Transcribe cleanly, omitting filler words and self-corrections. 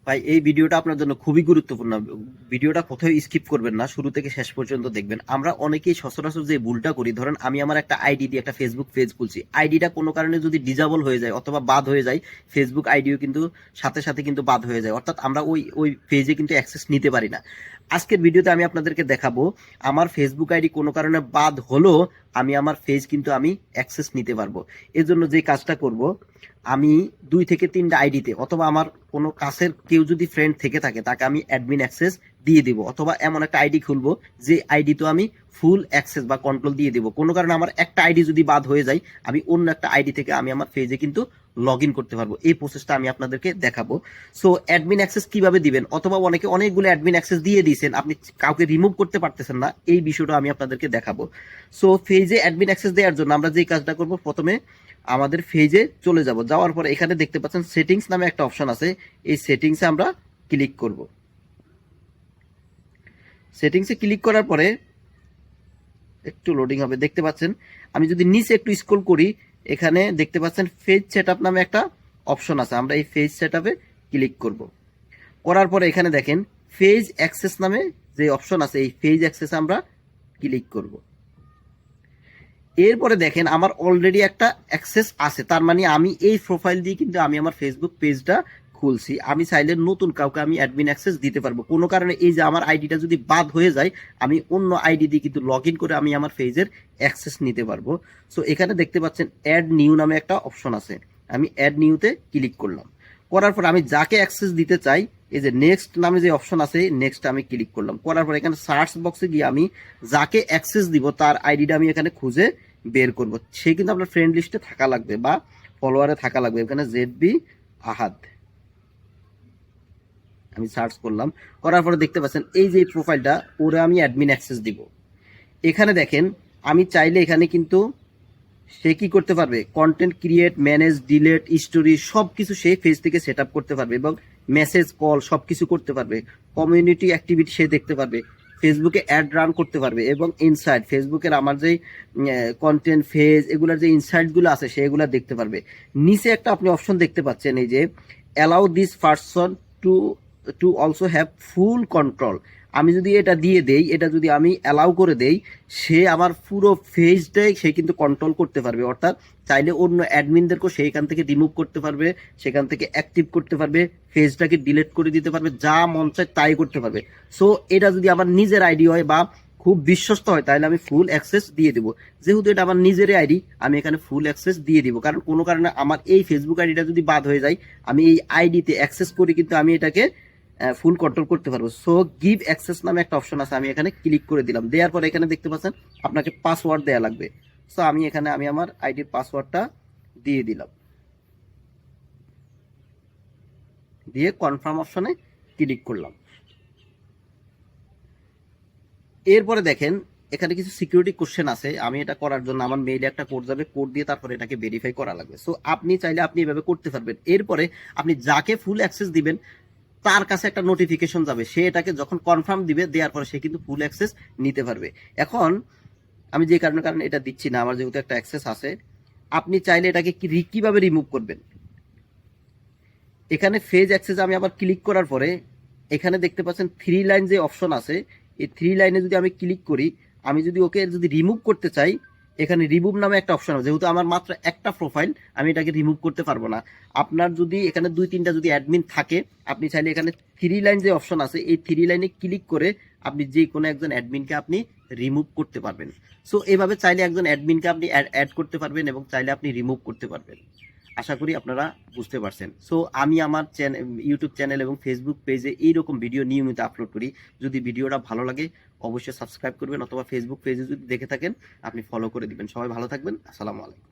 ভাই এই ভিডিওটা আপনার জন্য খুবই গুরুত্বপূর্ণ। ভিডিওটা কোথাও স্কিপ করবেন না, শুরু থেকে শেষ পর্যন্ত দেখবেন। আমরা অনেকেই সচরাচর যে ভুলটা করি, ধরেন আমি আমার একটা আইডি দিয়ে একটা ফেসবুক পেজ খুলছি, আইডিটা কোনো কারণে যদি ডিজেবল হয়ে যায় অথবা বাদ হয়ে যায়, ফেসবুক আইডিও কিন্তু সাথে সাথে কিন্তু বাদ হয়ে যায়, অর্থাৎ আমরা ওই পেজে কিন্তু অ্যাক্সেস নিতে পারি না। আজকের ভিডিওতে আমি আপনাদেরকে দেখাবো আমার ফেসবুক আইডি কোনো কারণে বাদ হলো আমি আমার পেজ কিন্তু আমি অ্যাক্সেস নিতে পারবো। এর জন্য যে কাজটা করব, আমি 2 থেকে 3টা আইডিতে অথবা আমার কোনো কাছের কেউ যদি ফ্রেন্ড থেকে থাকে তাকে আমি অ্যাডমিন অ্যাক্সেস দিয়ে দিব, অথবা এমন একটা আইডি খুলবো যে আইডি তো আমি ফুল অ্যাক্সেস বা কন্ট্রোল দিয়ে দিব। কোনো কারণে আমার একটা আইডি যদি বাদ হয়ে যায়, আমি অন্য একটা আইডি থেকে আমি আমার পেজে কিন্তু লগ ইন করতে পারবো। এই প্রসেসটা আমি আপনাদেরকে দেখাবো। সো অ্যাডমিন অ্যাক্সেস কিভাবে দিবেন, অথবা অনেকে অনেকগুলো অ্যাডমিন অ্যাক্সেস দিয়ে দিয়েছেন, আপনি কাউকে রিমুভ করতে পারতেছেন না, এই বিষয়টা আমি আপনাদেরকে দেখাবো। সো পেজে অ্যাডমিন অ্যাক্সেস দেওয়ার জন্য আমরা যে কাজটা করব, প্রথমে আমাদের পেজে চলে যাব। যাওয়ার পরে এখানে দেখতে পাচ্ছেন সেটিংস নামে একটা অপশন আছে, এই সেটিংসে আমরা ক্লিক করব। সেটিংসে ক্লিক করার পরে একটু লোডিং হবে, দেখতে পাচ্ছেন। আমি যদি নিচে একটু স্ক্রল করি, এখানে দেখতে পাচ্ছেন পেজ সেটআপ নামে একটা অপশন আছে, আমরা এই পেজ সেটআপে ক্লিক করব। করার পরে এখানে দেখেন পেজ অ্যাক্সেস নামে যে অপশন আছে, এই পেজ অ্যাক্সেসে আমরা ক্লিক করব। এরপরে দেখেন আমার অলরেডি একটা অ্যাক্সেস আছে, তার মানে আমি এই প্রোফাইল দিয়ে কিন্তু আমি আমার ফেসবুক পেজটা খুলছি। আমি চাইলে নতুন কাউকে আমি অ্যাডমিন অ্যাক্সেস দিতে পারবো। কোনো কারণে এই যে আমার আইডিটা যদি বাদ হয়ে যায়, আমি অন্য আইডি দিয়ে কিন্তু লগ ইন করে আমি আমার পেজের অ্যাক্সেস নিতে পারবো। সো এখানে দেখতে পাচ্ছেন অ্যাড নিউ নামে একটা অপশন আছে, আমি অ্যাড নিউতে ক্লিক করলাম। করার পর আমি যাকে অ্যাক্সেস দিতে চাই, এই যে নেক্সট নামে যে অপশন আছে, নেক্সট আমি ক্লিক করলাম। করার পর এখানে সার্চ বক্সে গিয়ে আমি যাকে অ্যাক্সেস দিব তার আইডিটা আমি এখানে খুঁজে বের করব। সে কিন্তু আপনার ফ্রেন্ড লিস্টে থাকা লাগবে বা ফলোয়ারে থাকা লাগবে। এখানে জেডবি আহাদ আমি সার্চ করলাম। করার পরে দেখতে পাচ্ছেন এই যে প্রোফাইলটা, ওরে আমি অ্যাডমিন অ্যাক্সেস দিব। এখানে দেখেন আমি চাইলে এখানে কিন্তু সে কি করতে পারবে, content create, manage, delete, story সবকিছু সে পেজ থেকে সেট আপ করতে পারবে, এবং মেসেজ, কল সবকিছু করতে পারবে। কমিউনিটি অ্যাক্টিভিটি সে দেখতে পারবে, ফেসবুকে অ্যাড রান করতে পারবে, এবং ইনসাইট ফেসবুকের আমার যে কন্টেন্ট ফেজ এগুলোর যে ইনসাইটগুলো আছে সেগুলো দেখতে পারবে। নিচে একটা আপনি অপশন দেখতে পাচ্ছেন, এই যে allow this person to to also have full control. আমি যদি এটা দিয়ে দেই, এটা যদি আমি অ্যালাউ করে দেই, সে আমার পুরো পেজটাই সে কিন্তু কন্ট্রোল করতে পারবে। অর্থাৎ চাইলে অন্য অ্যাডমিনদেরকেও সেইখান থেকে রিমুভ করতে পারবে, সেখান থেকে অ্যাক্টিভ করতে পারবে, পেজটাকে ডিলিট করে দিতে পারবে, যা মন চায় তাই করতে পারবে। সো এটা যদি আমার নিজের আইডি হয় বা খুব বিশ্বস্ত হয়, তাহলে আমি ফুল অ্যাক্সেস দিয়ে দেবো। যেহেতু এটা আমার নিজের আইডি, আমি এখানে ফুল অ্যাক্সেস দিয়ে দিব। কারণ কোনো কারণে আমার এই ফেসবুক আইডিটা যদি বাদ হয়ে যায়, আমি এই আইডিতে অ্যাক্সেস করে কিন্তু আমি এটাকে ফুল কন্ট্রোল করতে পারবো। সো গিভ অ্যাক্সেস নামে একটা অপশন আছে, আমি এখানে ক্লিক করে দিলাম। দেওয়ার পর এখানে দেখতে পাচ্ছেন আপনাকে পাসওয়ার্ড দেওয়া লাগবে। সো আমি এখানে আমি আমার আইডির পাসওয়ার্ডটা দিয়ে দিলাম, দিয়ে কনফার্ম অপশনে ক্লিক করলাম। এরপরে দেখেন এখানে কিছু সিকিউরিটি কোশ্চেন আছে, আমি এটা করার জন্য আমার মেইলে একটা কোড যাবে, কোড দিয়ে তারপরে এটাকে ভেরিফাই করা লাগবে। সো আপনি চাইলে আপনি এভাবে করতে পারবেন। এরপরে আপনি যাকে ফুল অ্যাক্সেস দিবেন তার কাছে একটা নোটিফিকেশন যাবে, সে এটাকে যখন কনফার্ম দিবে, দেওয়ার পরে সে কিন্তু ফুল অ্যাক্সেস নিতে পারবে। এখন আমি যে কারণে এটা দিচ্ছি না, আমার যেহেতু একটা অ্যাক্সেস আছে। আপনি চাইলে এটাকে কিভাবে রিমুভ করবেন, এখানে ফেজ অ্যাক্সেস আমি আবার ক্লিক করার পরে এখানে দেখতে পাচ্ছেন 3 লাইন যে অপশন আছে, এই 3 লাইনে যদি আমি ক্লিক করি, আমি যদি ওকে যদি রিমুভ করতে চাই, এখানে রিমুভ নামে একটা অপশন আছে। যেহেতু আমার মাত্র একটা প্রোফাইল, আমি এটাকে রিমুভ করতে পারবো না। আপনার যদি এখানে 2-3টা যদি অ্যাডমিন থাকে, আপনি চাইলে এখানে 3 লাইন যে অপশন আছে, এই 3 লাইনে ক্লিক করে আপনি যে কোনো একজন অ্যাডমিনকে আপনি রিমুভ করতে পারবেন। সো এভাবে চাইলে একজন অ্যাডমিনকে আপনি অ্যাড করতে পারবেন এবং চাইলে আপনি রিমুভ করতে পারবেন। আশা করি আপনারা বুঝতে পারছেন। সো আমি আমার ইউটিউব চ্যানেল এবং ফেসবুক পেজে এইরকম ভিডিও নিয়মিত আপলোড করি। যদি ভিডিওটা ভালো লাগে অবশ্যই সাবস্ক্রাইব করবেন, অথবা ফেসবুক পেজে যদি দেখে থাকেন আপনি ফলো করে দিবেন। সবাই ভালো থাকবেন। আসসালামু আলাইকুম।